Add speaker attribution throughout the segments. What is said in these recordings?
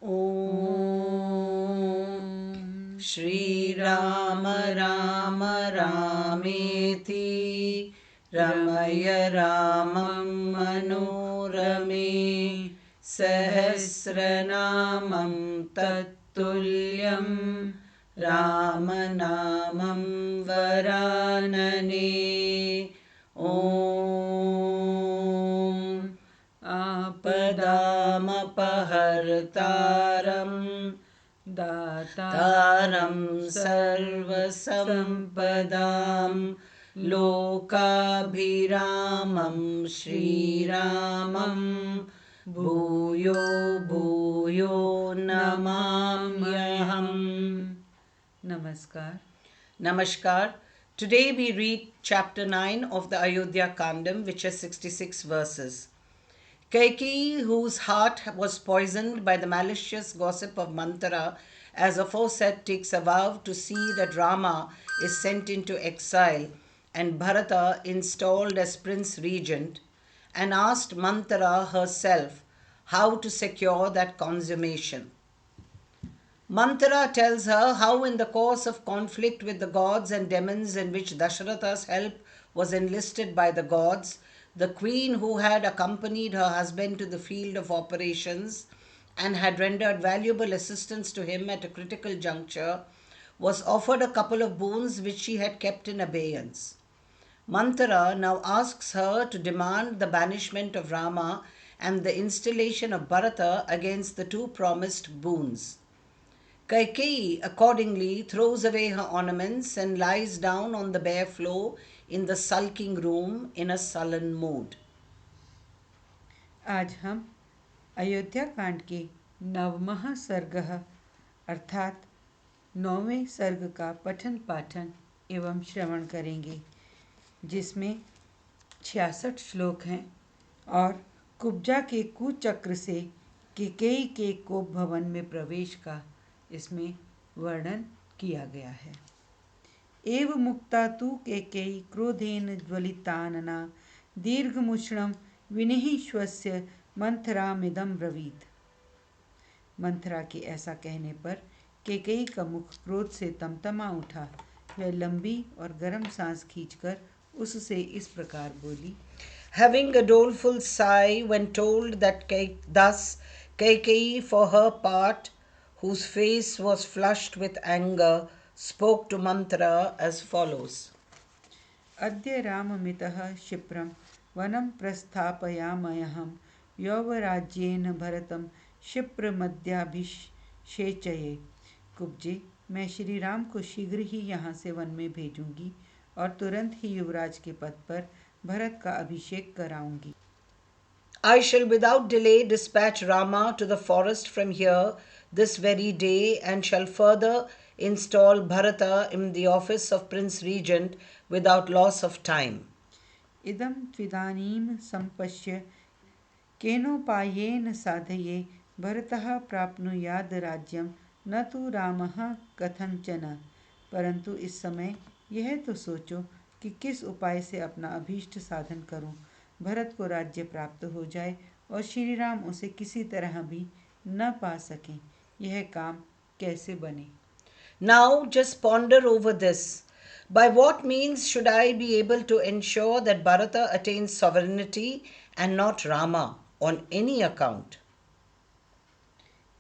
Speaker 1: ॐ श्रीराम राम रामेति रमय रामं मनोरमे सहस्रनामं तत्तुल्यं रामनामं वरानने। ॐ आपदामपहर्तारं दातारं सर्वसम्पदां लोकाभिरामं श्रीरामं भूयो भूयो नमाम्यहम्। Namaskar. Today we read chapter 9 of the Ayodhya Kandam, which has 66 verses. Kaikeyi, whose heart was poisoned by the malicious gossip of Manthara, as aforesaid, takes a vow to see that Rama is sent into exile and Bharata installed as prince regent, and asked Manthara herself how to secure that consummation. Manthara tells her how, in the course of conflict with the gods and demons in which Dasharatha's help was enlisted by the gods, the queen who had accompanied her husband to the field of operations and had rendered valuable assistance to him at a critical juncture, was offered a couple of boons which she had kept in abeyance. Manthara now asks her to demand the banishment of Rama and the installation of Bharata against the two promised boons. Kaikeyi accordingly throws away her ornaments and lies down on the bare floor in the sulking room in a sullen mood.
Speaker 2: आज हम अयोध्या कांड के नवमः सर्ग अर्थात 9वें सर्ग का पठन पाठन एवं श्रवण करेंगे, जिसमें 66 श्लोक हैं और कुब्जा के कुचक्र से कैकेयी के कोप भवन में प्रवेश का इसमें वर्णन किया गया है। एव मुक्ता तु कैकेयी क्रोधेन ज्वलितानना दीर्घमुष्णं विनिहिश्वस्य मंथरामिदं ब्रवीत। मंथरा के ऐसा कहने पर कैकेयी का मुख क्रोध से तमतमा उठा। वह लंबी और गर्म सांस खींचकर उससे इस प्रकार बोली।
Speaker 1: Having a doleful sigh when told that thus Kaikeyi, for her part, whose face was flushed with anger, spoke to Manthara as follows.
Speaker 2: अद्य राममितः क्षिप्रं वनं प्रस्थापयामहं यौवराज्येन भरतं क्षिप्रमद्याभिषेचये। कुब्जे, मैं श्री राम को शीघ्र ही यहाँ से वन में भेजूंगी और तुरंत ही युवराज के पद पर भरत का अभिषेक कराऊंगी।
Speaker 1: I shall without delay dispatch Rama to the forest from here this very day and shall further install Bharata in the office of Prince Regent without loss of time.
Speaker 2: इदं त्विदानीं सम्पश्य केनोपायेन साधये भरतः प्राप्नुयाद राज्यं न तु रामः कथंचन। परंतु इस समय यह तो सोचो कि किस उपाय से अपना अभीष्ट साधन करूं, भरत को राज्य प्राप्त हो जाए और श्री राम उसे किसी तरह भी न पा सकें। यह काम कैसे बने?
Speaker 1: Now just ponder over this. By what means should I be able to ensure that Bharata attains sovereignty and not Rama on any account?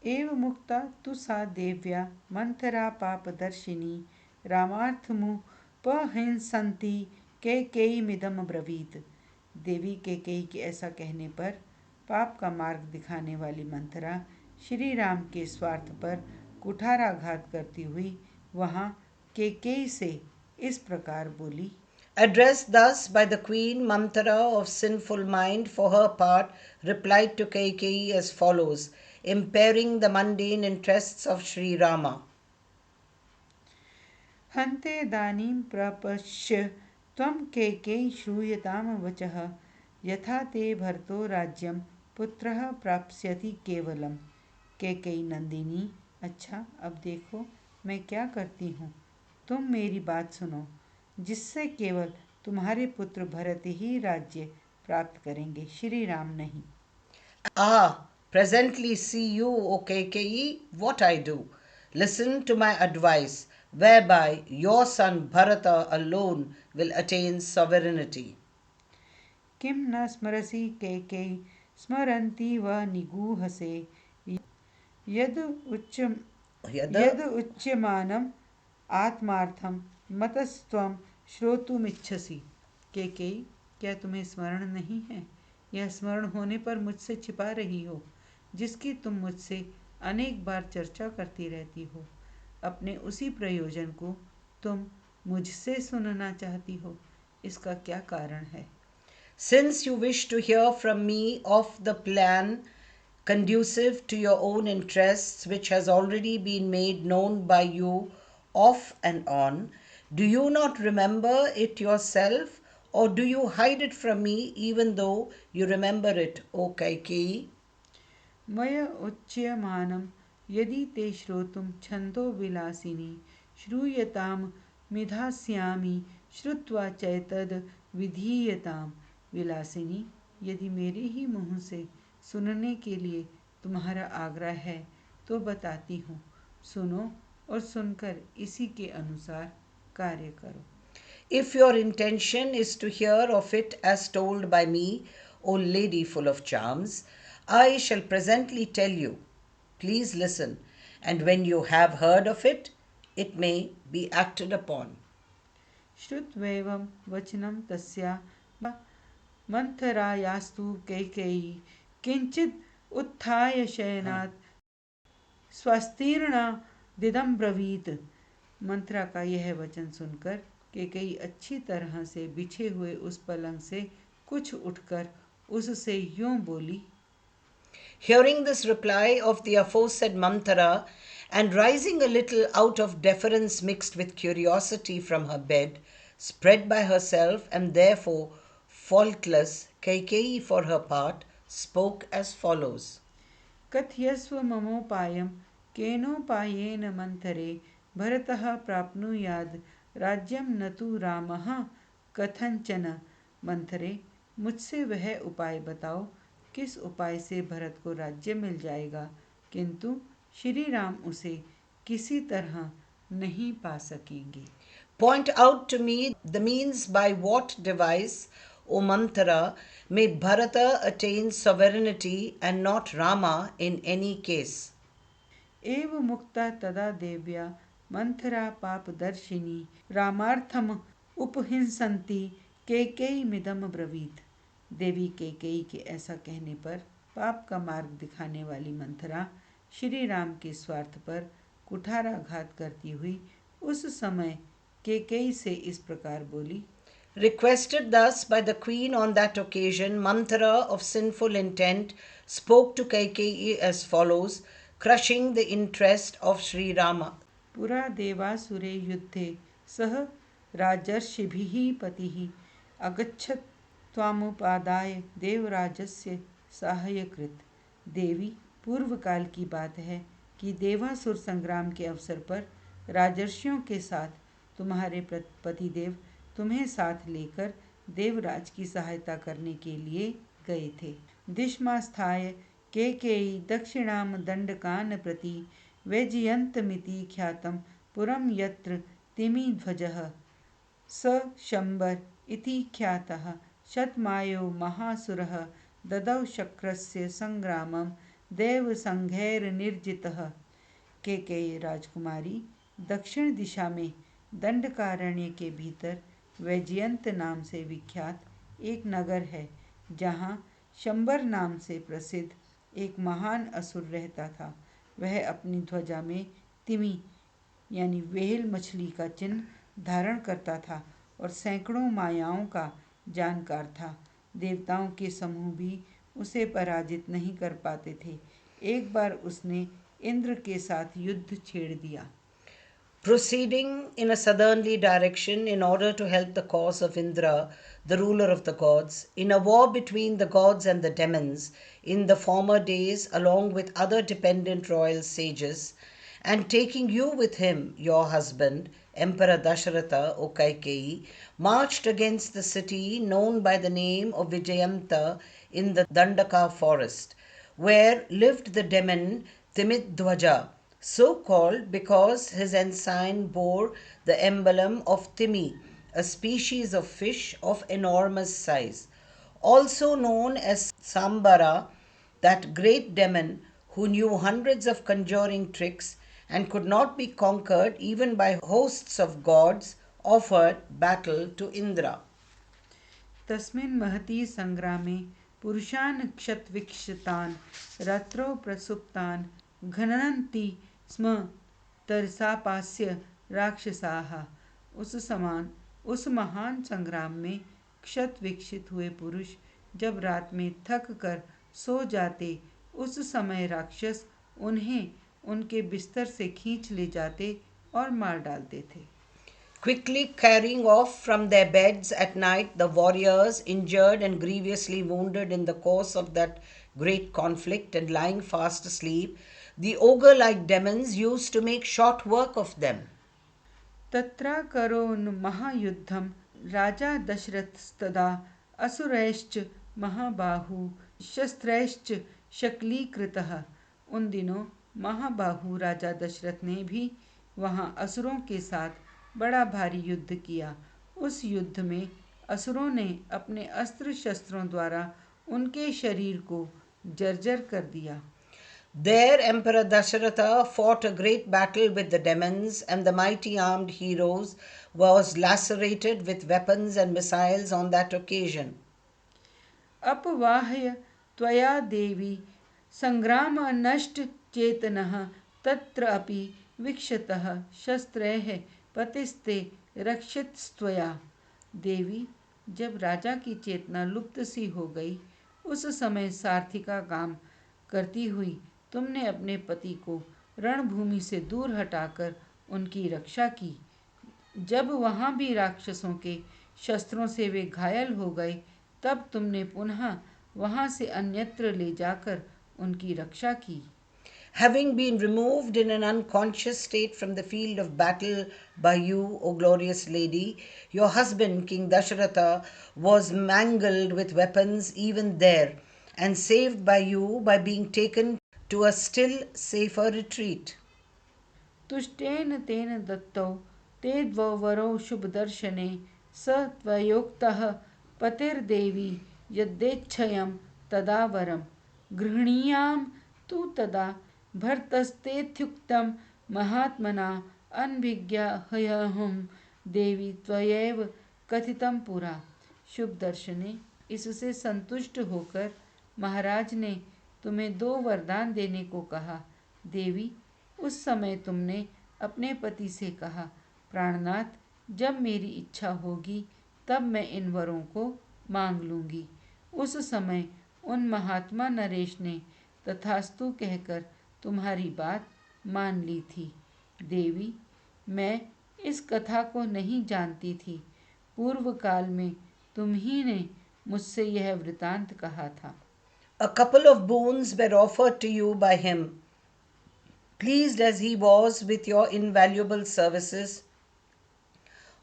Speaker 2: एव मुक्ता तु सा देव्या मंथरा पापदर्शिनी रामार्थमुपहिंसन्ति कैकेयीमिदं ब्रवीत। देवी कैकेयी के ऐसा कहने पर पाप का मार्ग दिखाने वाली मंथरा श्री राम के स्वार्थ पर कुठाराघात करती हुई वहाँ कैकेयी से इस प्रकार बोली।
Speaker 1: Addressed thus by the queen, Manthara of sinful mind for her part replied to Kaikeyi as follows, impairing the mundane interests of Sri Rama.
Speaker 2: हन्ते दानीं प्रपश्य त्वं कैकेयी श्रूयतां वचः यथा ते भरतो राज्यं पुत्रः प्राप्स्यति केवलम। कैकेयी नंदिनी, अच्छा अब देखो मैं क्या करती हूँ, तुम मेरी बात सुनो, जिससे केवल तुम्हारे पुत्र भरत ही राज्य प्राप्त करेंगे, श्री राम नहीं।
Speaker 1: Ah, presently see you, O Kaikeyi, what I do. Listen to my advice, whereby your son Bharata alone will attain sovereignty.
Speaker 2: किं न स्मरसि कैकेयी स्मरन्ती व निगूहसे यद उच्च
Speaker 1: Yada
Speaker 2: यद उच्यमानम् आत्मार्थम मतस्त्वं श्रोतुमिच्छसि। केकई, क्या तुम्हें स्मरण नहीं है? यह स्मरण होने पर मुझसे छिपा रही हो, जिसकी तुम मुझसे अनेक बार चर्चा करती रहती हो। अपने उसी प्रयोजन को तुम मुझसे सुनना चाहती हो। इसका क्या कारण है?
Speaker 1: Since you wish to hear from me of the plan conducive to your own interests, which has already been made known by you off and on, do you not remember it yourself, or do you hide it from me even though you remember it, O Kaikeyi?
Speaker 2: मय उच्यमानं यदि ते श्रोतुं छन्दोविलासिनी श्रूयतां मिधास्यामि श्रुत्वा चैतद विधीयतां। विलासिनी, यदि मेरे ही मुँह से सुनने के लिए तुम्हारा आग्रह है तो बताती हूँ। सुनो और सुनकर इसी के अनुसार कार्य करो।
Speaker 1: If your intention is to hear of it as told by me, O lady full of charms, I shall presently tell you. Please listen, and when you have heard of it, it may be acted upon.
Speaker 2: श्रुत्वैवं वचनं तस्या मंथरायास्तु कैकेयी किंचिद उत्थाय शयनात् स्वस्तीर्णा दिदम ब्रवीत। मंत्रा का यह वचन सुनकर कैकेयी अच्छी तरह से बिछे हुए उस पलंग से कुछ उठकर उससे यूं बोली।
Speaker 1: Hearing this reply of the aforesaid Manthara, and rising a little out of deference mixed with curiosity from her bed, spread by herself and therefore faultless, Kaikeyi for her part spoke as follows.
Speaker 2: कथयस्व ममोपायं केनोपायेन मंथरे भरतः प्राप्नुयाद राज्यं न तु रामः कथंचन। मंथरे, मुझसे वह उपाय बताओ, किस उपाय से भरत को राज्य मिल जाएगा, किंतु श्री राम उसे किसी तरह नहीं पा सकेंगे।
Speaker 1: Point out to me the means by what device, O Manthara, may Bharata attain sovereignty and not Rama in any case.
Speaker 2: एव मुक्ता तदा देव्या मंथरा पापदर्शिनी रामार्थम उपहिंसन्ति कैकेयी मिदम ब्रवीत। देवी कैकेयी के ऐसा कहने पर पाप का मार्ग दिखाने वाली मंथरा श्री राम के स्वार्थ पर कुठाराघात करती हुई उस समय कैकेयी से इस प्रकार बोली।
Speaker 1: Requested thus by the queen on that occasion, Manthara of sinful intent spoke to Kaikeyi as follows, crushing the interest of Sri Rama.
Speaker 2: पुरा देवासुरे युद्धे सह राजर्षिभिः पतिः अगच्छत् त्वामुपादाय देवराजस्य सहायकृत। देवी, पूर्व काल की बात है कि देवासुर संग्राम के अवसर पर राजर्षियों के साथ तुम्हारे पतिदेव तुम्हें साथ लेकर देवराज की सहायता करने के लिए गए थे। दिश्मास्थाय कैकेयी दक्षिणाम दंडकान् प्रति वैजयन्तमिति ख्यातं पुरं यत्र तिमिध्वजः स शंबर इति ख्यातः शतमायो महासुरः ददौ शक्रस्य संग्रामं देवसंघैर्निर्जितः। कैकेयी राजकुमारी, दक्षिण दिशा में दंडकारण्य के भीतर वैजयंत नाम से विख्यात एक नगर है, जहाँ शंबर नाम से प्रसिद्ध एक महान असुर रहता था। वह अपनी ध्वजा में तिमी यानी व्हेल मछली का चिन्ह धारण करता था और सैकड़ों मायाओं का जानकार था। देवताओं के समूह भी उसे पराजित नहीं कर पाते थे। एक बार उसने इंद्र के साथ युद्ध छेड़ दिया।
Speaker 1: Proceeding in a southerly direction in order to help the cause of Indra, the ruler of the gods, in a war between the gods and the demons in the former days, along with other dependent royal sages, and taking you with him, your husband, Emperor Dasharatha, O Kaikeyi, marched against the city known by the name of Vijayanta in the Dandaka forest. where lived the demon Timidhwaja, so called because his ensign bore the emblem of Timi, a species of fish of enormous size. Also known as Sambara, that great demon who knew hundreds of conjuring tricks and could not be conquered even by hosts of gods, offered battle to Indra.
Speaker 2: तस्मिन् महती संग्रामे पुरुषान् क्षतविक्षतान् रात्रौ प्रसुप्तान् घ्नन्ति स्म तरसापास्य राक्षसाः। उस महान संग्राम में क्षत विक्षित हुए पुरुष जब रात में थक कर सो जाते, उस समय राक्षस उन्हें उनके बिस्तर से खींच ले जाते और मार डालते थे।
Speaker 1: Quickly carrying off from their beds at night the warriors injured and grievously wounded in the course of that great conflict and lying fast asleep, the ogre like demons used to make short work of them.
Speaker 2: तत्राकरोन्महायुद्धं राजा दशरथस्तदा असुरैश्च महाबाहु शस्त्रैश्च शकलीकृतः। उन दिनों महाबाहु राजा दशरथ ने भी वहां असुरों के साथ बड़ा भारी युद्ध किया। उस युद्ध में असुरों ने अपने अस्त्र शस्त्रों द्वारा उनके शरीर को जर्जर कर दिया।
Speaker 1: There, Emperor Dasharatha fought a great battle with the demons, and the mighty armed heroes was lacerated with weapons and missiles on that occasion.
Speaker 2: अपवाह्य त्वया देवी संग्राम नष्ट चेतनः तत्र अपि विक्षतः शस्त्रैः पतिस्ते रक्षितस्त्वया। देवी, जब राजा की चेतना लुप्त सी हो गई, उस समय सारथी का काम करती हुई तुमने अपने पति को रणभूमि से दूर हटाकर उनकी रक्षा की। जब वहां भी राक्षसों के शस्त्रों से वे घायल हो गए, तब तुमने पुनः वहां से अन्यत्र ले जाकर उनकी रक्षा की।
Speaker 1: Having been removed in an unconscious state from the field of battle by you, O glorious lady, your husband, King Dasharatha, was mangled with weapons even there, and saved by you by being taken to a still safer retreat.
Speaker 2: तुष्टेन तेन दत्तौ ते द्वौ वरौ शुभदर्शने स त्वयोक्तः पतिर्देवी यद्येच्छयं तदा वरं गृह्णीयां तु तदा भर्तस्तेत्युक्तं महात्मना अनभिज्ञाह्यहं देवी त्वयैव कथितं पुरा। शुभ दर्शने, इससे संतुष्ट होकर महाराज ने तुम्हें 2 वरदान देने को कहा। देवी, उस समय तुमने अपने पति से कहा, प्राणनाथ, जब मेरी इच्छा होगी तब मैं इन वरों को मांग लूंगी। उस समय उन महात्मा नरेश ने तथास्तु कहकर तुम्हारी बात मान ली थी। देवी, मैं इस कथा को नहीं जानती थी। पूर्व काल में तुम ही ने मुझसे यह वृतांत कहा था।
Speaker 1: A couple of boons were offered to you by him. Pleased as he was with your invaluable services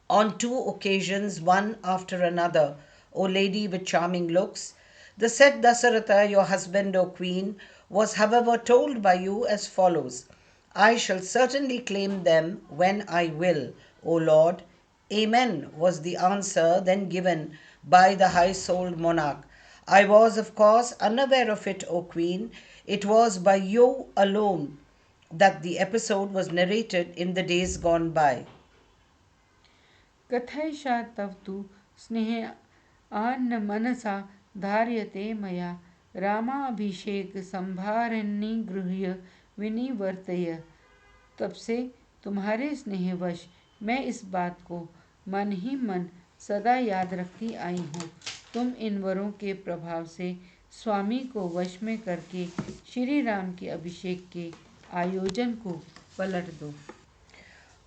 Speaker 1: on 2 occasions, one after another, O lady with charming looks, the said Dasaratha, your husband, O queen, was however told by you as follows: I shall certainly claim them when I will, O Lord. Amen, was the answer then given by the high souled monarch. I was, of course, unaware of it, O queen. It was by you alone that the episode was narrated in the days gone by.
Speaker 2: कथयिषा तव तु स्नेह आन्न मनसा धार्यते मया रामाभिषेक संभारणी गृह्य विनिवर्तय। तब से तुम्हारे स्नेहवश मैं इस बात को मन ही मन सदा याद रखती आई हूँ। तुम इन वरों के प्रभाव से स्वामी को वश में करके श्री राम के अभिषेक के आयोजन को पलट दो।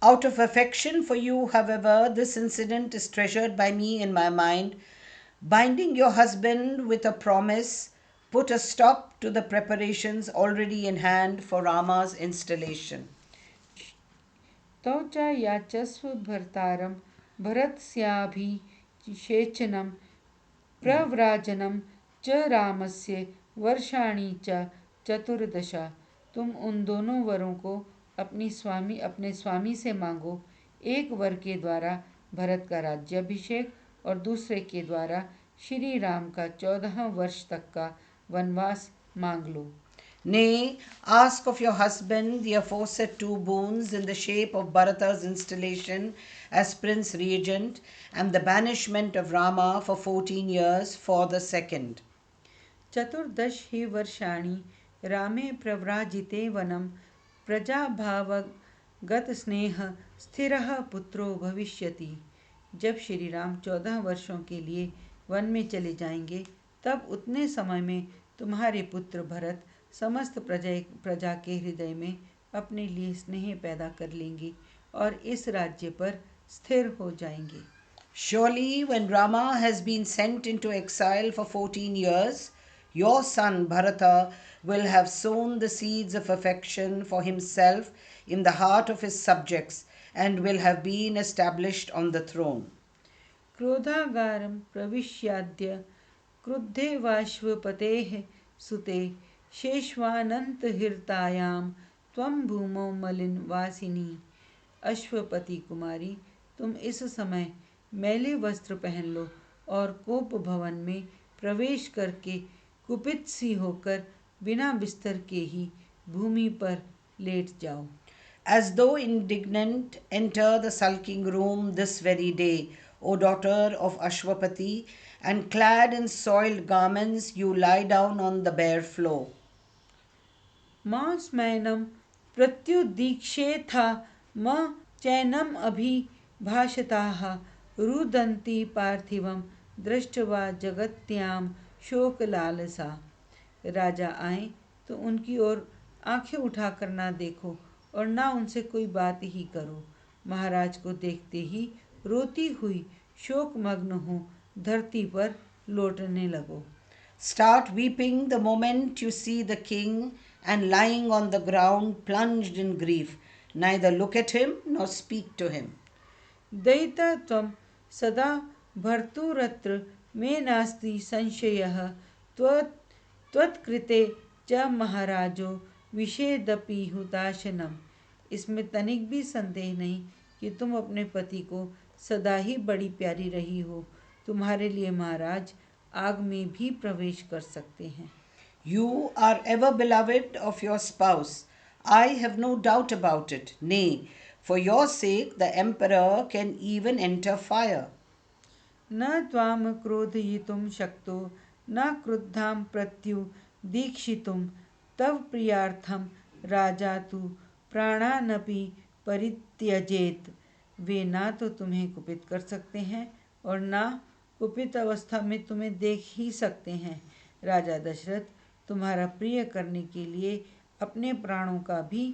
Speaker 1: Out of affection for you, however, this incident is treasured by me in my mind. Binding your husband with a promise, put a stop to the preparations already in hand for Rama's installation.
Speaker 2: तौ च याचस्व भर्तारं भरतस्याभिषेचनं प्रव्राजनं च रामस्य वर्षाणी च चतुर्दशा, तुम उन दोनों वरों को अपने स्वामी से मांगो। एक वर के द्वारा भरत का राज्याभिषेक और दूसरे के द्वारा श्री राम का 14 वर्ष तक का वनवास मांग लो।
Speaker 1: Nay, ask of your husband the aforesaid two boons in the shape of Bharata's installation as Prince Regent and the banishment of Rama for 14 years for the second.
Speaker 2: चतुर्दश ही वर्षाणि रामे प्रव्राजिते वनं प्रजाभावगत स्नेह स्थिरः पुत्रो भविष्यति। जब श्री राम 14 वर्षों के लिए वन में चले जाएंगे, तब उतने समय में तुम्हारे पुत्र भरत समस्त प्रजा के हृदय में अपने लिए स्नेह पैदा कर लेंगे और इस राज्य पर स्थिर हो जाएंगे।
Speaker 1: Surely, when Rama has been sent into exile for 14 years, your son Bharata will have sown the seeds of affection for himself in the heart of his subjects and will have been established on the throne.
Speaker 2: क्रोधागारं प्रविश्याद्य क्रुद्धे वाश्वपतेः सुते शेष्वानन्तहिर्तायां त्वं भूमौ मलिनवासिनी। अश्वपति कुमारी, तुम इस समय मैले वस्त्र पहन लो और कोप भवन में प्रवेश करके कुपित सी होकर बिना बिस्तर के ही भूमि पर लेट जाओ।
Speaker 1: As though indignant, enter the sulking room this very day, O daughter of Ashwapati, and clad in soiled garments, you lie down on the bare floor.
Speaker 2: मां स्मैनं प्रत्युदीक्षेथा म चैनम अभिभाषताः रुदन्ति पार्थिवं दृष्ट्वा जगत्याम शोक लालसा। राजा आए तो उनकी ओर आंखें उठाकर ना देखो और ना उनसे कोई बात ही करो। महाराज को देखते ही रोती हुई शोकमग्न हो धरती पर लौटने लगो।
Speaker 1: Start weeping the moment you see the king and lying on the ground plunged in grief. Neither look at him nor speak to him.
Speaker 2: दयिता त्वं सदा भर्तुरत्र मे नास्ति संशयः त्वत्कृते च महाराजो विषेदपि हुताशनम्। इसमें तनिक भी संदेह नहीं कि तुम अपने पति को सदा ही बड़ी प्यारी रही हो। तुम्हारे लिए महाराज आग में भी प्रवेश कर सकते हैं।
Speaker 1: You are ever beloved of your spouse. I have no doubt about it. Nay, for your sake the emperor can even enter fire.
Speaker 2: न त्वां क्रोधयितुं शक्तो न क्रुद्धां प्रत्युदीक्षितुं तव प्रियार्थं राजा तु प्राणानपि परित्यजेत। वे ना तो तुम्हें कुपित कर सकते हैं और ना कुपित अवस्था में तुम्हें देख ही सकते हैं। राजा दशरथ तुम्हारा प्रिय करने के लिए अपने प्राणों का भी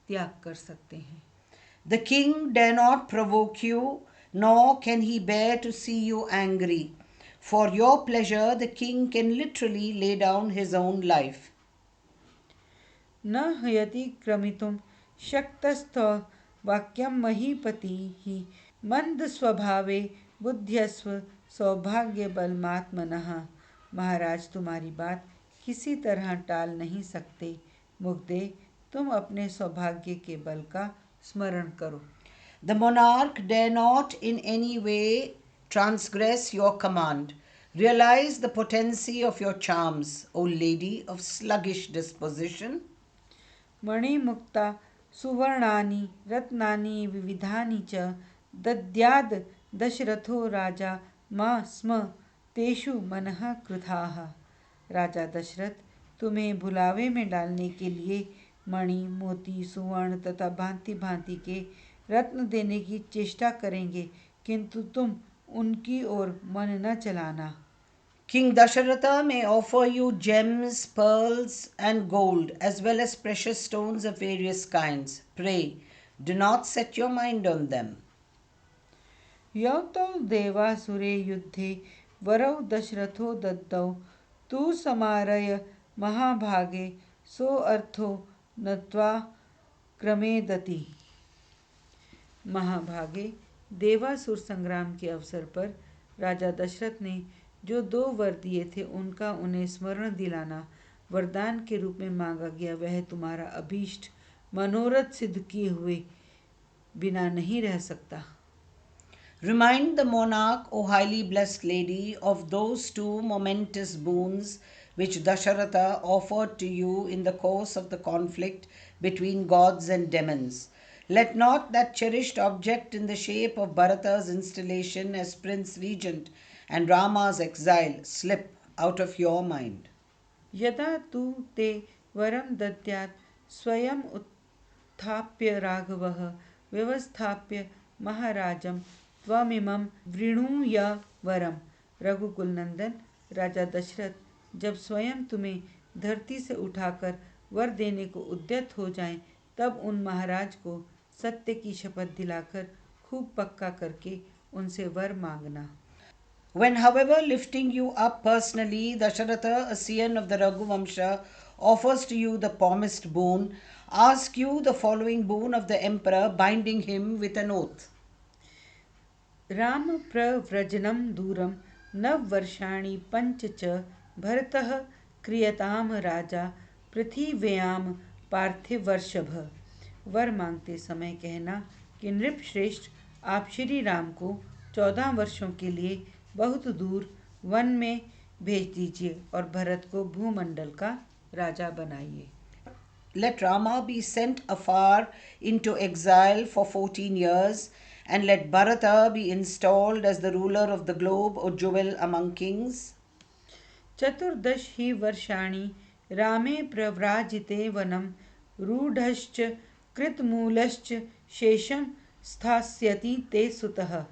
Speaker 2: त्याग कर सकते हैं।
Speaker 1: The king dare not provoke you, nor can he bear to see you angry. For your pleasure, the king can literally lay down his own life.
Speaker 2: न हयति क्रमितुं शक्तस्थ वाक्यं महीपतिः मंद स्वभावे बुद्ध्यस्व सौभाग्यबलमात्मनः। महाराज तुम्हारी बात किसी तरह टाल नहीं सकते। मुग्धे, तुम अपने सौभाग्य के बल का स्मरण करो।
Speaker 1: The monarch dare not in any way transgress your command. Realize the potency of your charms, O lady of sluggish disposition.
Speaker 2: मणिमुक्ता सुवर्णानि रत्नानि विविधानि च दद्याद् दशरथो राजा मा स्म तेषु मनः कृताः। राजा दशरथ तुम्हें भुलावे में डालने के लिए मणि मोती सुवर्ण तथा भांति भांति के रत्न देने की चेष्टा करेंगे, किंतु तुम उनकी ओर मन न चलाना।
Speaker 1: King Dasharatha may offer you gems, pearls, and gold, as well as precious stones of various kinds. Pray, do not set your mind on them.
Speaker 2: यौ तौ देवासुरे युद्धे वरौ दशरथो दत्तौ तु समारय महाभागे सो अर्थो नत्वा क्रमेदति। महाभागे, देवासुर संग्राम के अवसर पर राजा दशरथ ने जो 2 वर दिए थे उनका उन्हें स्मरण दिलाना। वरदान के रूप में मांगा गया वह तुम्हारा अभीष्ट मनोरथ सिद्ध किए हुए बिना नहीं रह सकता।
Speaker 1: Remind the monarch, O highly blessed lady, of those two momentous boons which Dasharatha offered to you in the course of the conflict between gods and demons. Let not that cherished object in the shape of Bharata's installation as Prince Regent and Rama's exile slip out of your mind.
Speaker 2: यदा तु ते वरं दद्यात् स्वयं उत्थाप्य राघवः व्यवस्थाप्य महाराजं त्वमिमं वृणुय वरम। रघुकुल नंदन राजा दशरथ जब स्वयं तुम्हें धरती से उठाकर वर देने को उद्यत हो जाएं, तब उन महाराज को सत्य की शपथ दिलाकर खूब पक्का करके उनसे वर मांगना।
Speaker 1: When, however, lifting you up personally, Dasharatha, a scion of the Raghuvamsha, offers to you the promised boon, ask you the following boon of the emperor, binding him with an oath.
Speaker 2: Ram प्रव्रजनं दूरं नववर्षाणि पञ्च च भरतः क्रियताम राजा पृथिव्याम पार्थिवर्षभ। वर मांगते समय कहना कि नृप श्रेष्ठ आप श्री राम को 14 वर्षों के लिए बहुत दूर वन में भेज दीजिए और भरत को भूमंडल का राजा बनाइए।
Speaker 1: Let Rama be sent afar into exile for 14 years, and let Bharata be installed as the ruler of the globe, O jewel among kings.
Speaker 2: चतुर्दश ही वर्षाणि रामे प्रव्राजिते वनं रूढश्च कृतमूलश्च शेषम स्थास्यति ते सुतः।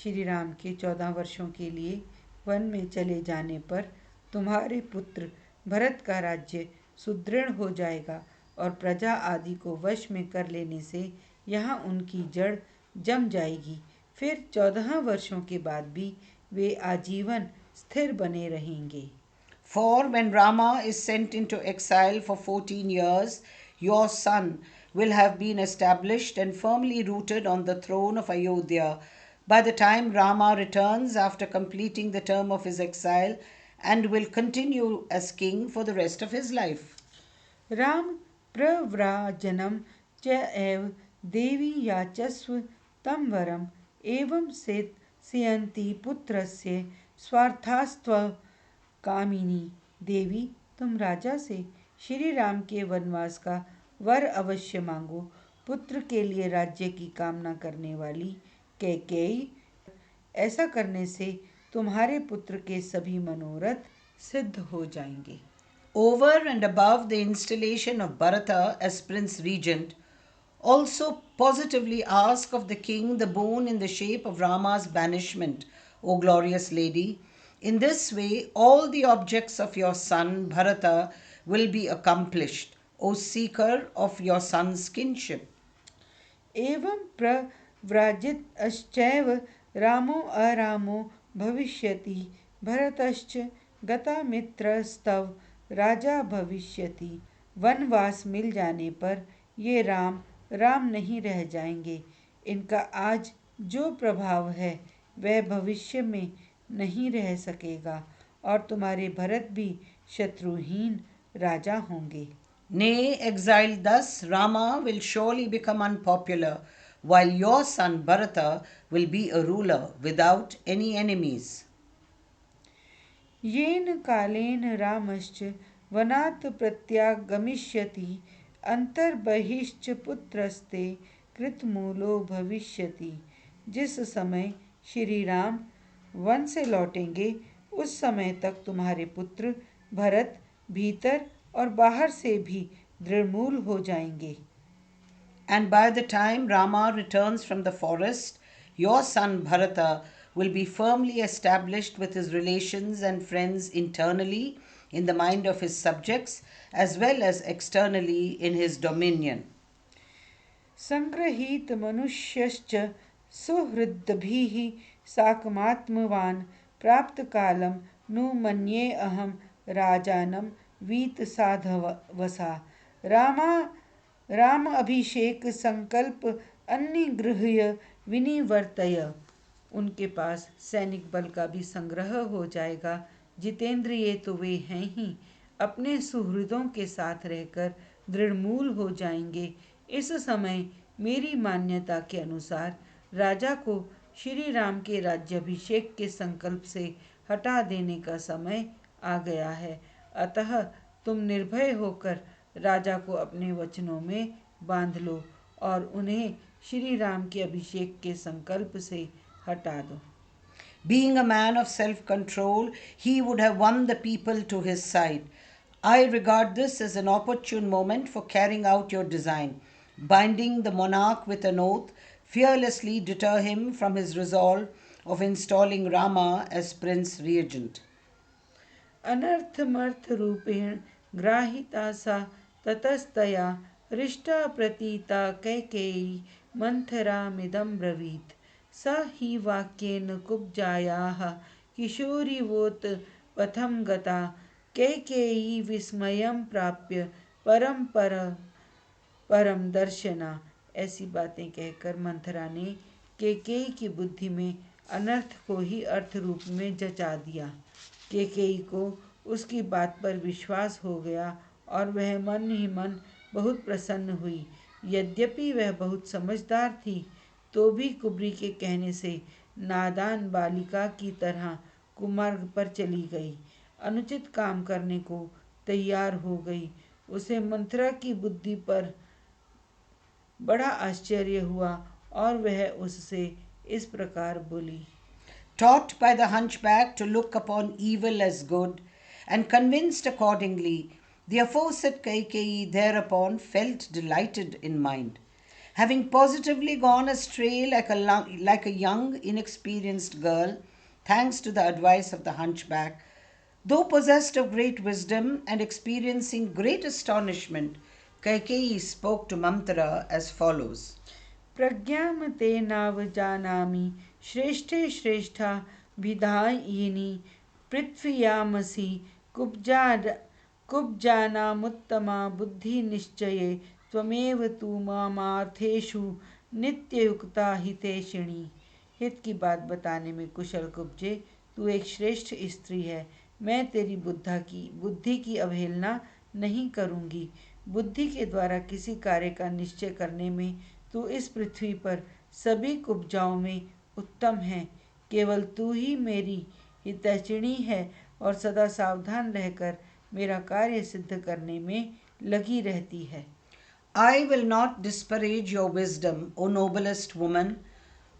Speaker 2: श्री राम के 14 वर्षों के लिए वन में चले जाने पर तुम्हारे पुत्र भरत का राज्य सुदृढ़ हो जाएगा और प्रजा आदि को वश में कर लेने से यहाँ उनकी जड़ जम जाएगी। फिर 14 वर्षों के बाद भी वे आजीवन स्थिर बने रहेंगे।
Speaker 1: For when Rama is sent into exile for 14 years, your son will have been established and firmly rooted on the throne of Ayodhya by the time Rama returns after completing the term of his exile, and will continue as king for the rest of his life.
Speaker 2: Ram प्रव्राजनं च एव देवी याचस्व तं वरम् एवं सियन्ति पुत्रस्य स्वार्थास्त्व कामिनी। देवी तुम राजा से श्री राम के वनवास का वर अवश्य मांगो। पुत्र के लिए राज्य की कामना करने वाली कैकेयी, ऐसा करने से तुम्हारे पुत्र के सभी मनोरथ सिद्ध हो जाएंगे।
Speaker 1: Over and above the installation of Bharata as Prince Regent, also positively ask of the king the boon in the shape of Rama's banishment, O glorious lady. In this way, all the objects of your son Bharata will be accomplished, O seeker of your son's kinship.
Speaker 2: एवं प्रव्राजितश्चैव रामो अरामो भविष्यति भरतश्च गतामित्रस्तव राजा भविष्यति। वनवास मिल जाने पर ये राम राम नहीं रह जाएंगे। इनका आज जो प्रभाव है वह भविष्य में नहीं रह सकेगा और तुम्हारे भरत भी शत्रुहीन राजा होंगे।
Speaker 1: Nay, exiled thus, Rama will surely become unpopular, while your son Bharata will be a ruler without any enemies.
Speaker 2: येन कालेन रामश्च वनात् प्रत्यागमिष्यति अंतर्बहिश्च पुत्रस्ते कृतमूलो भविष्यति। जिस समय श्री राम वन से लौटेंगे उस समय तक तुम्हारे पुत्र भरत भीतर और बाहर से भी दृढ़मूल हो जाएंगे।
Speaker 1: And by the time Rama returns from the forest, your son Bharata will be firmly established with his relations and friends internally in the mind of his subjects as well as externally in his dominion.
Speaker 2: संग्रहीत मनुष्यश्च सुहृद्भिः साकमात्मवान् प्राप्त कालं नु मन्ये अहं राजानं वीत साधवसा। राम अभिषेक संकल्प अन्य गृह्य विनिवर्तय। उनके पास सैनिक बल का भी संग्रह हो जाएगा। जितेंद्रिय तो वे हैं ही, अपने सुहृदों के साथ रहकर दृढ़मूल हो जाएंगे। इस समय मेरी मान्यता के अनुसार राजा को श्री राम के राज्याभिषेक के संकल्प से हटा देने का समय आ गया है। अतः तुम निर्भय होकर राजा को अपने वचनों में बांध लो और उन्हें श्री राम के अभिषेक के संकल्प से हटा दो।
Speaker 1: Being a man of self control, he would have won the people to his side. I regard this as an opportune moment for carrying out your design. Binding the monarch with an oath, fearlessly deter him from his resolve of installing Rama as Prince Regent.
Speaker 2: अनर्थमर्थ रूपेण ग्राहिता सा ततस्तया हृष्टा प्रतीता कैकेयी मंथरामिदं ब्रवीत्। स हि वाक्येन कुब्जायाः किशोरीवोत पथं गता कैकेयी विस्मयं प्राप्य परम दर्शना। ऐसी बातें कहकर मंथरा ने कैकेयी की बुद्धि में अनर्थ को ही अर्थ रूप में जचा दिया। कैकेयी को उसकी बात पर विश्वास हो गया और वह मन ही मन बहुत प्रसन्न हुई। यद्यपि वह बहुत समझदार थी तो भी कुबरी के कहने से नादान बालिका की तरह कुमार्ग पर चली गई, अनुचित काम करने को तैयार हो गई। उसे मंथरा की बुद्धि पर बड़ा आश्चर्य हुआ और वह उससे इस प्रकार बोली।
Speaker 1: Taught by the hunchback to look upon evil as good, and convinced accordingly, the aforesaid Kaikeyi thereupon felt delighted in mind. Having positively gone astray like a young, inexperienced girl, thanks to the advice of the hunchback, though possessed of great wisdom and experiencing great astonishment, Kaikeyi spoke to Mamtara as follows.
Speaker 2: प्रज्ञां ते नावजानामि श्रेष्ठे श्रेष्ठा विधायिनी पृथ्व्यामसि कुब्जानामुत्तमा बुद्धिनिश्चये त्वमेव तु मामार्थेषु नित्ययुक्ता हितैषिणी। हित की बात बताने में कुशल कुब्जे, तू एक श्रेष्ठ स्त्री है। मैं तेरी बुद्धि की अवहेलना नहीं करूँगी। बुद्धि के द्वारा किसी कार्य का निश्चय करने में तू इस पृथ्वी पर सभी कुब्जाओं में उत्तम है। केवल तू ही मेरी हितैषिणी है और सदा सावधान रहकर मेरा कार्य सिद्ध करने में लगी रहती है।
Speaker 1: I will not disparage your wisdom, O noblest woman,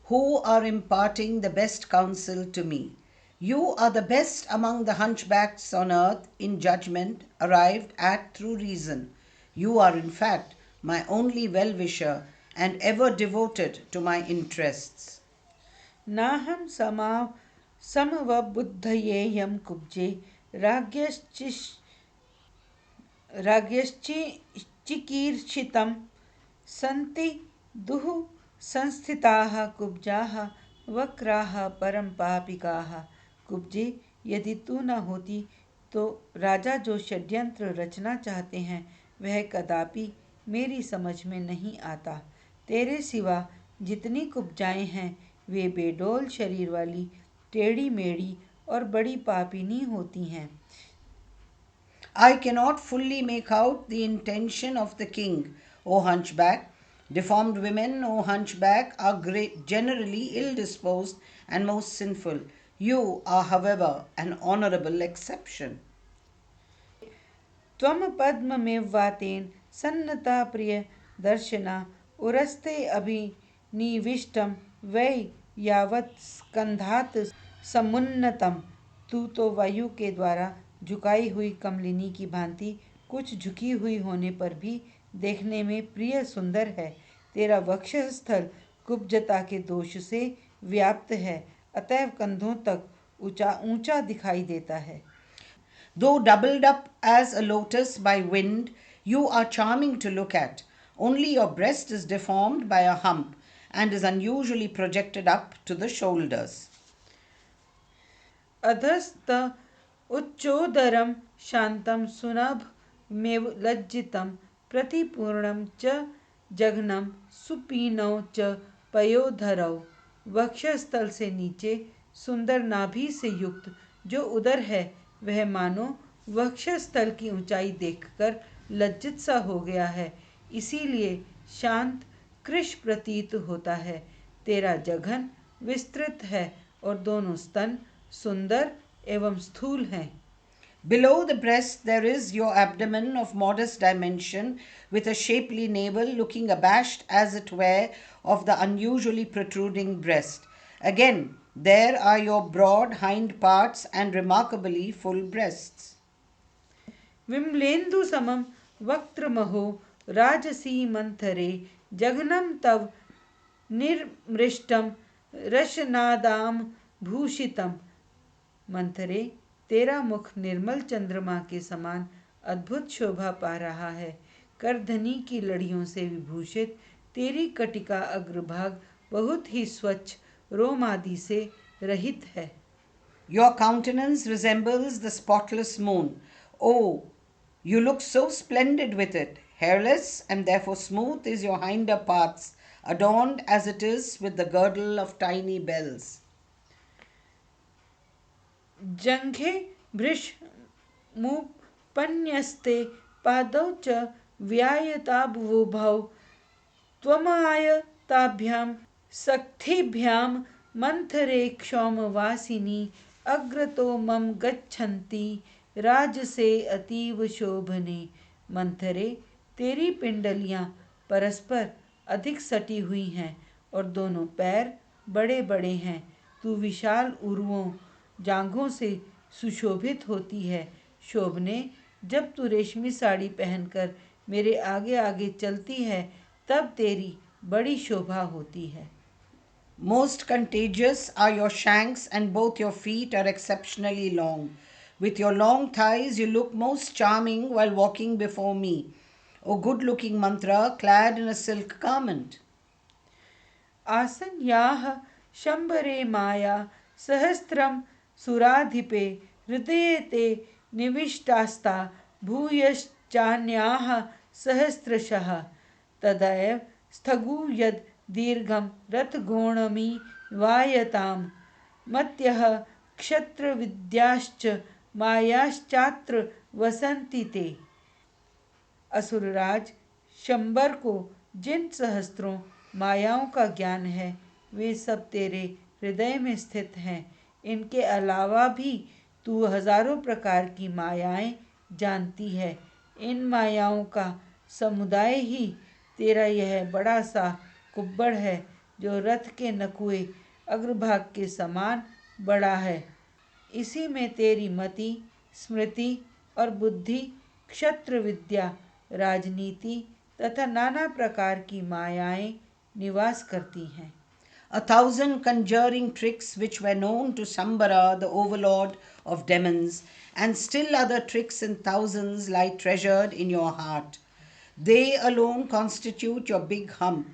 Speaker 1: who are imparting the best counsel to me. You are the best among the hunchbacks on earth in judgment arrived at through reason. You are, in fact, my only well-wisher and ever devoted to my interests.
Speaker 2: नाहं समवबुद्धयेयं कुब्जे राज्ञश्चिकीर्षितं सन्ति दुः संस्थिताः कुब्जाः वक्राः परम पापिकाः। कुब्जे, यदि तू न होती तो राजा जो षड्यंत्र रचना चाहते हैं वह कदापि मेरी समझ में नहीं आता। तेरे सिवा जितनी कुब्जाएं हैं वे बेडोल शरीर वाली, टेढ़ी मेढ़ी और बड़ी पापिनी होती हैं।
Speaker 1: I cannot fully make out the intention of the king, O hunchback. Deformed women, O hunchback, are generally ill-disposed and most sinful. You are, however, an honorable exception.
Speaker 2: त्वं पद्ममेवातेन सन्नता प्रिय दर्शना उरस्ते अभिनिविष्टं वै यावत् स्कंधात् समुन्नतम। तू तो वायु के द्वारा झुकाई हुई कमलिनी की भांति कुछ झुकी हुई होने पर भी देखने में प्रिय सुंदर है। तेरा वक्षस्थल कुब्जता के दोष से व्याप्त है, अतएव कंधों तक ऊंचा दिखाई देता है।
Speaker 1: Though doubled up as a lotus by wind, you are charming to look at. Only your breast is deformed by a hump and is unusually projected up to the shoulders.
Speaker 2: अधस्त उच्चोदरम शांतम सुनभमेव लज्जितम प्रतिपूर्णम च जघनम सुपीनौ च पयोधरौ। वक्षस्थल से नीचे सुंदर नाभि से युक्त जो उदर है वह मानो वक्षस्थल की ऊंचाई देखकर लज्जित सा हो गया है, इसीलिए शांत कृश प्रतीत होता है। तेरा जघन विस्तृत है और दोनों स्तन सुंदर एवं स्थूल हैं।
Speaker 1: Below the breast, there is your abdomen of modest dimension, with a shapely navel looking abashed, as it were, of the unusually protruding breast. Again, there are your broad hind parts and remarkably full breasts.
Speaker 2: Vimalendu समं वक्त्रमहो राजसी मंथरे जघनं तव निर्मृष्टम रशनादाम भूषितम। मंथरे, तेरा मुख निर्मल चंद्रमा के समान अद्भुत शोभा पा रहा है। करधनी की लड़ियों से विभूषित तेरी कटिका अग्रभाग बहुत ही स्वच्छ रोम आदि से रहित है।
Speaker 1: Your countenance resembles the spotless moon. Oh, you look so splendid with it. Hairless and therefore smooth is your hinder parts, adorned as it is with the girdle of tiny bells.
Speaker 2: जंघे भृश मुपन्यस्ते पादौ च व्यायताबुभौ त्वमायताभ्यां सक्थिभ्यां मंथरे क्षौमवासिनी अग्रतो मम गच्छन्ति राजसे अतीव शोभने। मंथरे, तेरी पिंडलियां परस्पर अधिक सटी हुई हैं और दोनों पैर बड़े बड़े हैं। तू विशाल उरुओं जांघों से सुशोभित होती है। शोभने, जब तू रेशमी साड़ी पहनकर मेरे आगे आगे चलती है तब तेरी बड़ी शोभा होती है।
Speaker 1: Most contagious are your shanks, and both your feet are exceptionally long. With your long thighs, you look most charming while walking before me, O good-looking mantra, clad in a silk garment.
Speaker 2: आसन्याः शंबरे माया सहस्त्रम सुराधिपे हृदये ते निविष्टास्ता भूयश्चान्याः सहस्रशः। तदैव स्थगु यद् दीर्घं रथगोणमी वायतां मत्यः क्षत्रविद्याश्च मायाश्चात्र वसन्ति ते। असुरराज शंबर को जिन सहस्त्रों मायाओं का ज्ञान है वे सब तेरे हृदय में स्थित हैं। इनके अलावा भी तू हजारों प्रकार की मायाएं जानती है। इन मायाओं का समुदाय ही तेरा यह बड़ा सा कुब्बड़ है जो रथ के नकुए अग्रभाग के समान बड़ा है। इसी में तेरी मति, स्मृति और बुद्धि, क्षत्र विद्या, राजनीति तथा नाना प्रकार की मायाएं निवास करती हैं।
Speaker 1: 1,000 conjuring tricks which were known to Sambara, the overlord of demons, and still other tricks in thousands lie treasured in your heart. They alone constitute your big hump,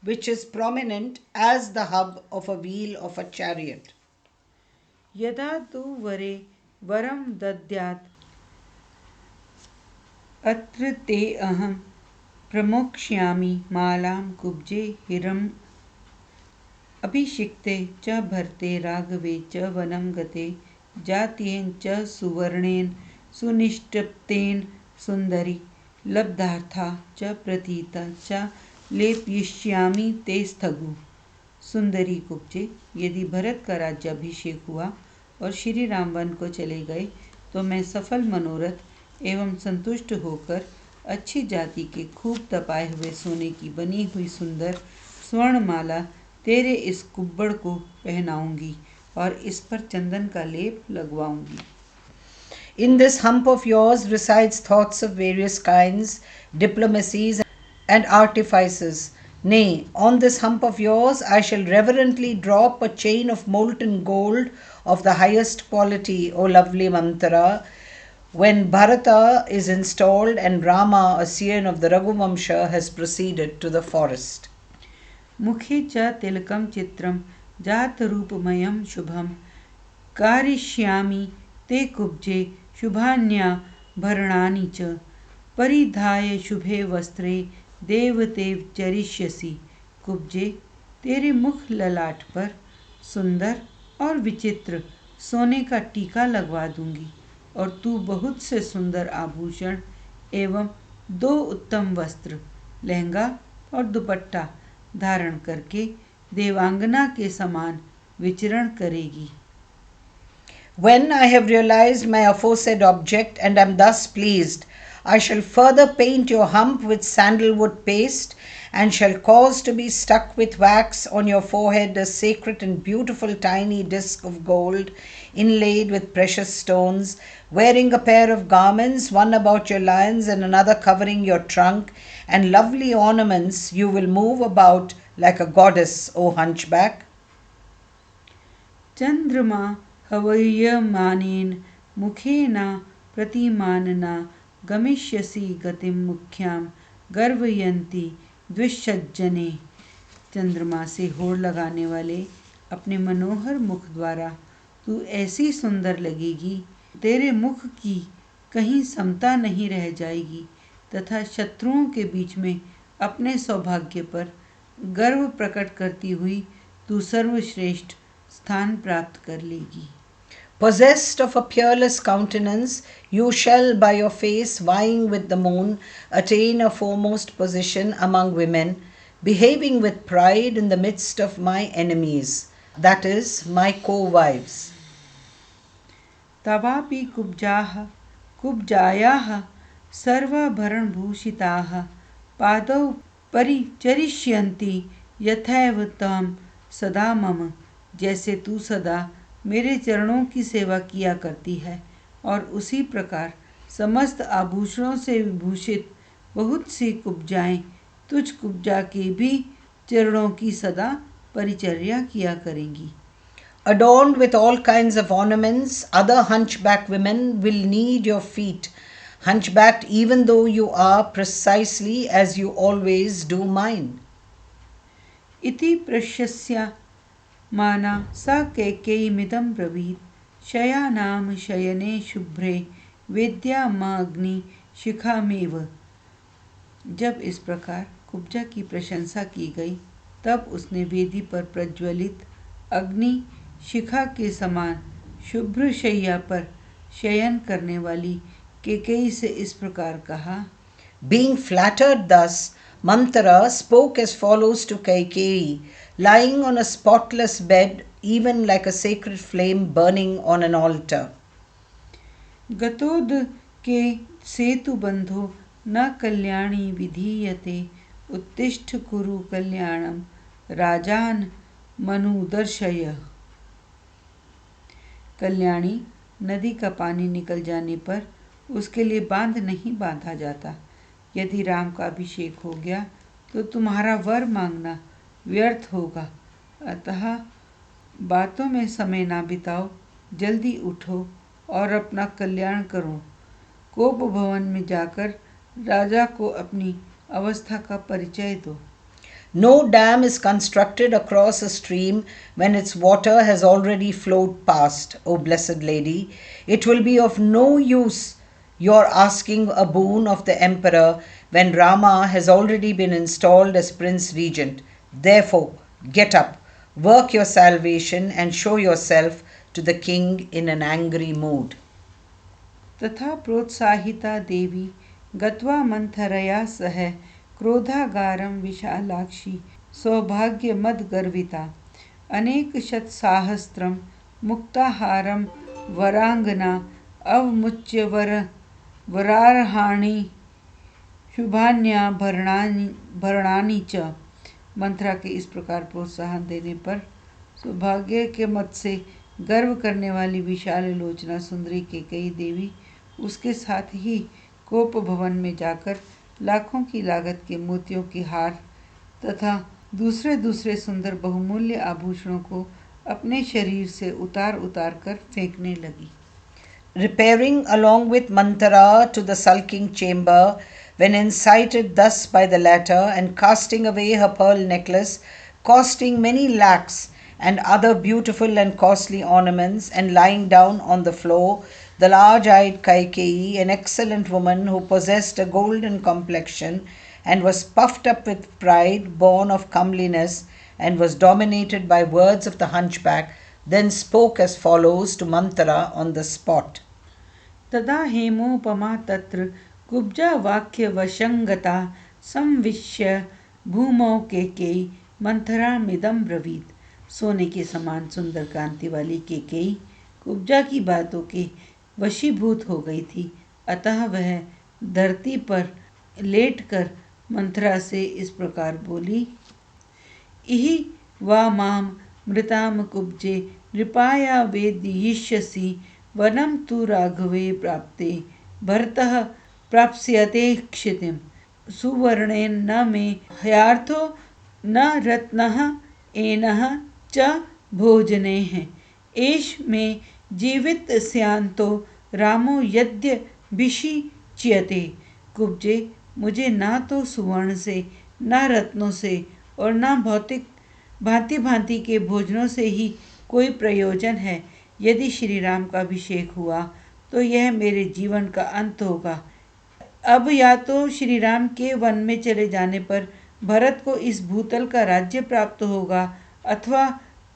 Speaker 1: which is prominent as the hub of a wheel of a chariot.
Speaker 2: यदा तु वरे वरं दद्यात् अत्र ते अहं प्रमोक्ष्यामि मालां कुब्जे हिरम् अभिषिक्ते च भरते राघवे च वनं गते जात्येन च सुवर्णेन सुनिष्टप्तेन सुंदरी लब्धार्था च प्रतीता च लेपयिष्यामि ते स्थगु। सुंदरी कुब्जे, यदि भरत का राज्याभिषेक हुआ और श्री राम वन को चले गए तो मैं सफल मनोरथ एवं संतुष्ट होकर अच्छी जाति के खूब तपाए हुए सोने की बनी हुई सुंदर स्वर्णमाला तेरे इस कुब्बड़ को पहनाऊंगी और इस पर चंदन का लेप लगवाऊंगी।
Speaker 1: In this hump of yours resides thoughts of various kinds, diplomacies and artifices. Nay, on this hump of yours I shall reverently drop a chain of molten gold of the highest quality, O lovely Manthara, when Bharata is installed and Rama, a scion of the Raghuvamsha, has proceeded to the forest.
Speaker 2: मुखे च तिलकं चित्रं जातरूपमयं शुभं कारयिष्यामि ते कुब्जे शुभान्याभरणानि च परिधाय शुभे वस्त्रे देवतेव चरिष्यसि। कुब्जे, तेरे मुख ललाट पर सुंदर और विचित्र सोने का टीका लगवा दूंगी और तू बहुत से सुंदर आभूषण एवं 2 उत्तम वस्त्र, लहंगा और दुपट्टा धारण करके देवांगना के समान विचरण करेगी।
Speaker 1: When I have realized my aforesaid object and am thus pleased, I shall further paint your hump with sandalwood paste, and shall cause to be stuck with wax on your forehead a sacred and beautiful tiny disc of gold inlaid with precious stones, wearing a pair of garments, one about your loins and another covering your trunk, and lovely ornaments. You will move about like a goddess, O hunchback.
Speaker 2: चंद्रमा हवयमानेन मुखेन प्रतिमानना गमिष्यसि गतिं मुख्यां गर्वयन्ति द्विषज्जने। चंद्रमा से होड़ लगाने वाले अपने मनोहर मुख द्वारा तू ऐसी सुंदर लगेगी, तेरे मुख की कहीं समता नहीं रह जाएगी तथा शत्रुओं के बीच में अपने सौभाग्य पर गर्व प्रकट करती हुई तू सर्वश्रेष्ठ स्थान प्राप्त कर लेगी।
Speaker 1: Possessed of a peerless countenance, you shall, by your face vying with the moon, attain a foremost position among women, behaving with pride in the midst of my enemies, that is, my co-wives.
Speaker 2: तवापि कुब्जाः कुब्जायाः सर्वाभरणभूषिताः पादौ परिचरिष्यन्ति यथैव त्वं सदा मम। जैसे तू सदा मेरे चरणों की सेवा किया करती है और उसी प्रकार समस्त आभूषणों से विभूषित बहुत सी कुब्जाएं तुझ कुब्जा के भी चरणों की सदा परिचर्या किया करेंगी।
Speaker 1: Adorned with all kinds of ornaments, other hunchback women will knead your feet, hunchbacked even though you are precisely as you always do mine.
Speaker 2: इति प्रशस्या माना सा कैकेयीमिदं ब्रवीत् शयानां शयने शुभ्रे वेद्यामग्नि शिखामेव। जब इस प्रकार कुब्जा की प्रशंसा की गई, तब उसने वेदी पर प्रज्वलित अग्नि शिखा के समान शुभ्र शैया पर शयन करने वाली कैकेयी से इस प्रकार कहा।
Speaker 1: Being flattered thus, Manthara spoke as follows to Kaikeyi, lying on a spotless bed, even like a sacred flame burning on an altar.
Speaker 2: गतोद के सेतु बंधो न कल्याणी विधीयते उत्तिष्ठ कुरु कल्याणम राजान मनुदर्शय। कल्याणी नदी का पानी निकल जाने पर उसके लिए बांध नहीं बांधा जाता। यदि राम का अभिषेक हो गया तो तुम्हारा वर मांगना व्यर्थ होगा। अतः बातों में समय ना बिताओ, जल्दी उठो और अपना कल्याण करो। कोप भवन में जाकर राजा को अपनी अवस्था का परिचय दो।
Speaker 1: No dam is constructed across a stream when its water has already flowed past, O blessed lady. It will be of no use your asking a boon of the emperor when Rama has already been installed as Prince Regent. Therefore, get up, work your salvation, and show yourself to the king in an angry mood.
Speaker 2: तथा प्रोत्साहिता देवी गत्वा मंथरया सह क्रोधागारं विशालाक्षी सौभाग्य मद गर्विता अनेक शतसाहस्रम मुक्ताहारम वरांगना अवमुच्य वरार्हाणि शुभान्या भरणानि च। मंथरा के इस प्रकार प्रोत्साहन देने पर सौभाग्य के मत से गर्व करने वाली विशाल लोचना सुंदरी कैकेयी देवी उसके साथ ही कोप भवन में जाकर लाखों की लागत के मोतियों के हार तथा दूसरे दूसरे सुंदर बहुमूल्य आभूषणों को अपने शरीर से उतार उतार कर फेंकने लगी।
Speaker 1: Repairing along with Manthara to the sulking chamber, when incited thus by the latter, and casting away her pearl necklace, costing many lakhs, and other beautiful and costly ornaments, and lying down on the floor, the large-eyed Kaikeyi, an excellent woman who possessed a golden complexion, and was puffed up with pride, born of comeliness, and was dominated by words of the hunchback, then spoke as follows to Manthara on the spot.
Speaker 2: तदा हेमोपमा तत्र कुब्जा वाक्य वशंगता संविश्य भूमौ केकेयी मंथरामिदं ब्रवीत। सोने के समान सुंदर कांति वाली केकेयी कुब्जा की बातों के वशीभूत हो गई थी, अतः वह धरती पर लेटकर मंथरा से इस प्रकार बोली। इहि वा माम मृताम कुब्जे नृपाया वेदयिष्यसि वनं तु राघवे प्राप्ते भरतः प्राप्स्यते क्षितिम सुवर्णेन न मे हयार्थो न रत्नः एनः च भोजनेः एष मे जीवित स्यांतो रामो यद्य विषिच्यते। कुब्जे, मुझे ना तो सुवर्ण से, न रत्नों से और न भौतिक भांति भांति के भोजनों से ही कोई प्रयोजन है। यदि श्री राम का अभिषेक हुआ तो यह मेरे जीवन का अंत होगा। अब या तो श्री राम के वन में चले जाने पर भरत को इस भूतल का राज्य प्राप्त होगा, अथवा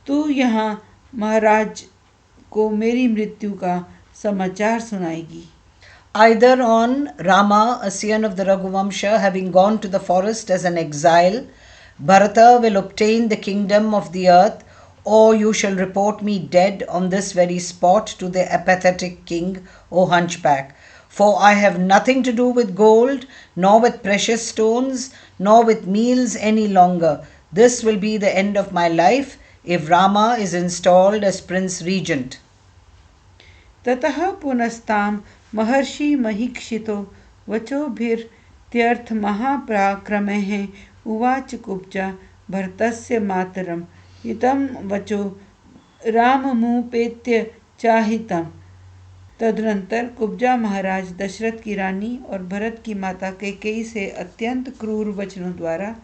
Speaker 2: तू यहाँ महाराज को मेरी मृत्यु का समाचार सुनाएगी।
Speaker 1: Either on Rama, a scion of the Raghuvamsha, having gone to the forest as an exile, Bharata will obtain the kingdom of the earth, or you shall report me dead on this very spot to the apathetic king, O hunchback. For I have nothing to do with gold, nor with precious stones, nor with meals any longer. This will be the end of my life if Rama is installed as Prince Regent.
Speaker 2: ततः पुनस्ताम महर्षि महीक्षितो वचोभिर्त्यर्थ महापराक्रमः उवाच कुब्जा भरतस्य मातरम् हितं वचो राममुपेत्य चाहितम्। तदनंतर कुब्जा महाराज दशरथ की रानी और भरत की माता कैकेयी से अत्यंत क्रूर वचनों द्वारा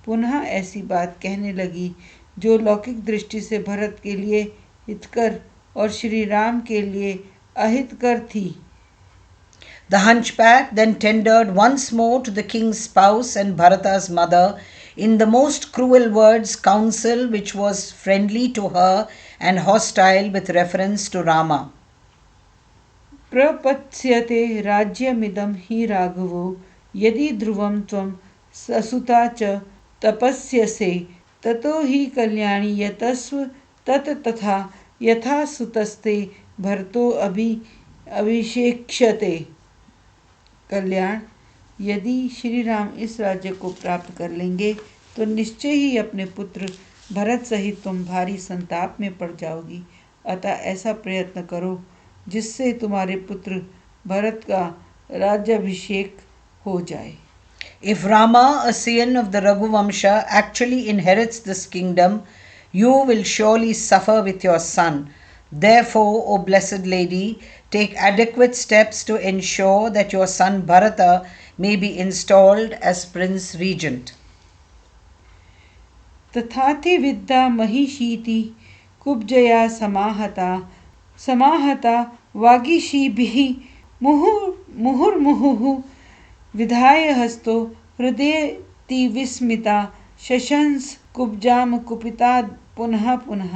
Speaker 2: पुनः ऐसी बात कहने लगी जो लौकिक दृष्टि से भरत के लिए हितकर और श्री राम के लिए अहितकर थी।
Speaker 1: The hunchback then tendered once more to the king's spouse and Bharata's mother in the most cruel words counsel which was friendly to her and hostile with reference to Rama.
Speaker 2: प्रपत्स्यते राज्यमिदं हि राघवो यदि ध्रुवं त्वं ससुता च तपस्यसे ततो हि कल्याणी यतस्व तत तथा यथा सुतस्ते भरतो अभिषेक्ष्यते। कल्याण, यदि श्री राम इस राज्य को प्राप्त कर लेंगे तो निश्चय ही अपने पुत्र भरत सहित तुम भारी संताप में पड़ जाओगी। अतः ऐसा प्रयत्न करो जिससे तुम्हारे पुत्र भरत का राज्याभिषेक हो जाए।
Speaker 1: If Rama, a scion of the Raghuvamsha, actually inherits this kingdom, you will surely suffer with your son. Therefore, O blessed lady, take adequate steps to ensure that your son Bharata may be installed as Prince Regent.
Speaker 2: तथाति विद्या महिषीति कुब्जया समाहता वागीशीभिः मुहुर्मुहुः विधाय हस्तो हृदयतिविस्मिता शशंस कुब्जाम कुपिता पुनः पुनः।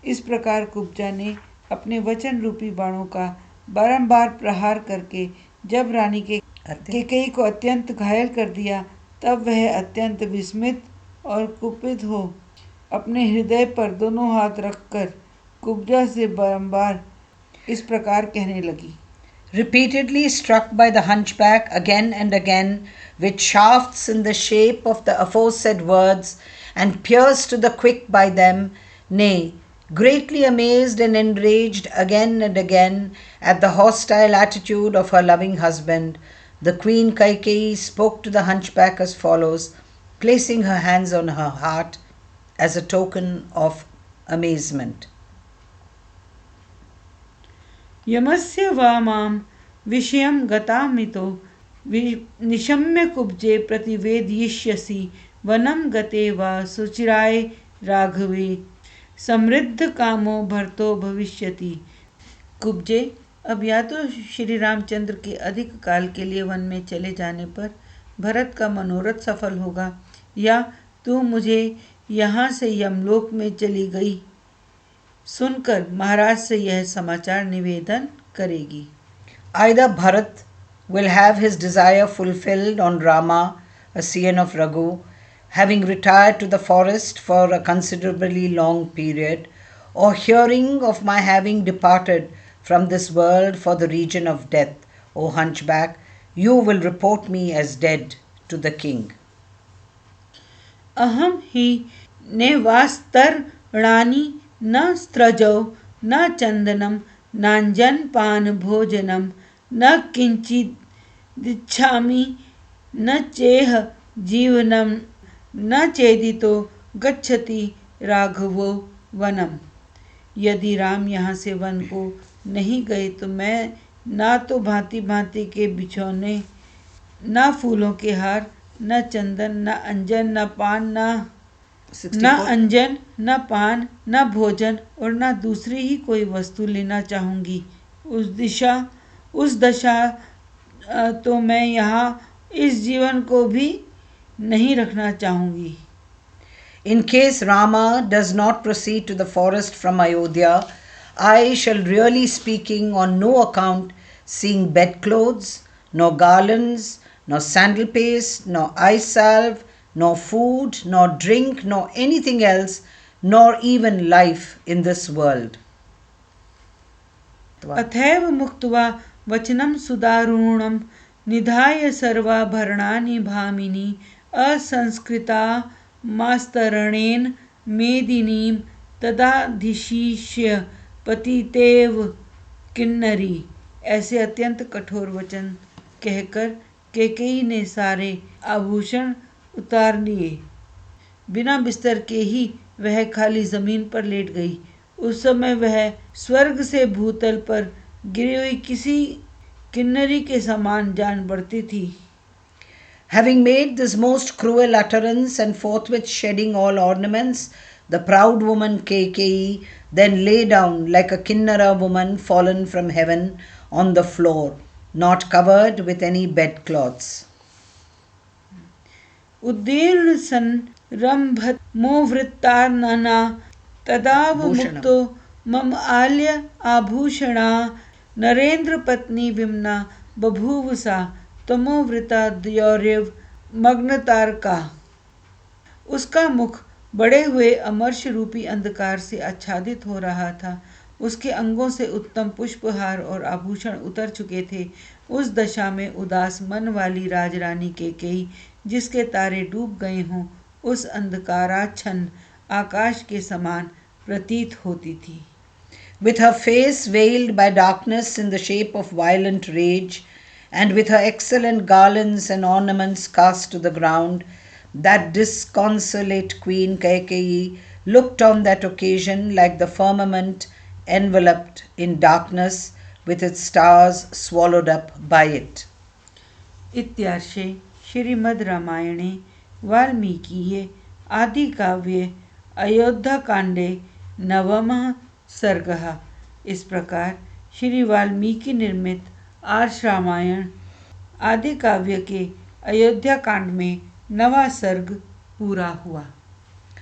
Speaker 2: इस प्रकार कुब्जा ने अपने वचन रूपी बाणों का बारंबार प्रहार करके जब रानी के कैकेयी को अत्यंत घायल कर दिया, तब वह अत्यंत विस्मित और कुपित हो अपने हृदय पर दोनों हाथ रखकर कुब्जा से बारंबार इस प्रकार कहने लगी।
Speaker 1: Repeatedly struck by the hunchback again and again with shafts in the shape of the aforesaid words and pierced to the quick by them, nay, greatly amazed and enraged again and again at the hostile attitude of her loving husband, the Queen Kaikeyi spoke to the hunchback as follows, placing her hands on her heart as a token of amazement.
Speaker 2: यमस्य वा मां विषयं गतामितो निशम्य कुब्जे प्रतिवेदयिष्यसि वनं गते वा सुचिराय राघवे समृद्ध कामो भरतो भविष्यति। कुब्जे, अब या तो श्री रामचंद्र के अधिक काल के लिए वन में चले जाने पर भरत का मनोरथ सफल होगा, या तू मुझे यहाँ से यमलोक में चली गई सुनकर महाराज से यह समाचार निवेदन करेगी।
Speaker 1: Either Bharat will have his desire fulfilled on Rama, a scion of Raghu, having retired to the forest for a considerably long period, or hearing of my having departed from this world for the region of death, O hunchback, you will report me as dead to the king.
Speaker 2: अहम ही नेवास्तरणानि न स्त्रजौ न चंदनम नांजनपान भोजनम न किंचिदिच्छामि न चेह जीवनम न चेदितो गच्छति राघवो वनम। यदि राम यहाँ से वन को नहीं गए तो मैं ना तो भांति भांति के बिछौने, ना फूलों के हार, न चंदन, न अंजन, न पान, न अंजन, न पान, न भोजन और न दूसरी ही कोई वस्तु लेना चाहूँगी। उस दशा तो मैं यहाँ इस जीवन को भी नहीं रखना चाहूँगी।
Speaker 1: In case Rama does not proceed to the forest from Ayodhya, I shall really speaking on no account seeing bedclothes, nor garlands, nor sandal paste, nor eye salve, nor food, nor drink, nor anything else, nor even life in this world.
Speaker 2: अथैव मुक्त्वा वचनं सुदारुणं निधाय सर्वाभरणानि भामिनी असंस्कृता मास्तरणेन मेदिनीं तदाधिशिष्य पतितेव किन्नरी। ऐसे अत्यंत कठोर वचन कहकर कैकेयी ने सारे आभूषण उतार लिए। बिना बिस्तर के ही वह खाली जमीन पर लेट गई। उस समय वह स्वर्ग से भूतल पर गिरी हुई किसी किन्नरी के समान जान पड़ती थी।
Speaker 1: Having made this most cruel utterance and forthwith shedding all ornaments, the proud woman Kaikeyi then lay down like a Kinnara woman fallen from heaven on the floor, not covered with any bedcloths.
Speaker 2: उद्दीर्ण संरंभत मोवृत्तानना तदावमुक्तो मम आल्य आभूषणा नरेंद्र पत्नी विमना बभूव सा तमोवृता द्यौर्यव मग्नतारका। उसका मुख बड़े हुए अमर्ष रूपी अंधकार से आच्छादित हो रहा था। उसके अंगों से उत्तम पुष्पहार और आभूषण उतर चुके थे। उस दशा में उदास मन वाली राजरानी कैकेयी जिसके तारे डूब गए हों उस अंधकाराच्छन्न आकाश के समान प्रतीत होती थी।
Speaker 1: With her face veiled by darkness in the shape of violent rage, and with her excellent garlands and ornaments cast to the ground, that disconsolate queen Kaikeyi looked on that occasion like the firmament enveloped in darkness with its stars swallowed up by it.
Speaker 2: इत्यार्षे श्रीमद् रामायणे वाल्मीकीये आदिकाव्ये अयोध्याकांडे नवमः सर्गः। इस प्रकार श्री वाल्मीकि निर्मित आर्ष रामायण आदि काव्य के अयोध्या कांड में नवा सर्ग पूरा हुआ।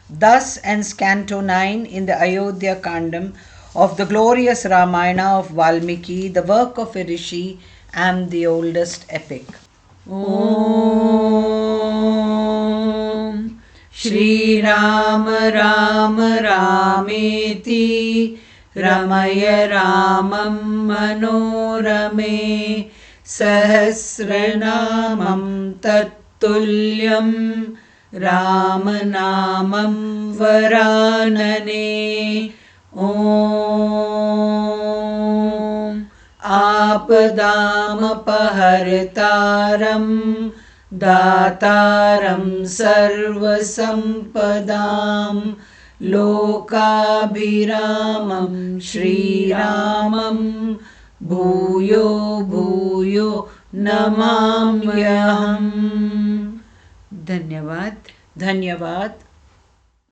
Speaker 1: Thus ends Canto 9 in the Ayodhya Kandam of the glorious Ramayana of Valmiki, the work of a rishi and the oldest epic.
Speaker 2: Om Shri Ram Ram Rameti Ramaya Ramam Manorame Sahasranamam Tattulyam Ramanamam Varanane. Om Apadamapahartaram Dataram Sarvasampadam Lokabhiramam Shri Ramam Bhuyo Bhuyo Namamyaham. धन्यवाद।
Speaker 1: Dhanyavad.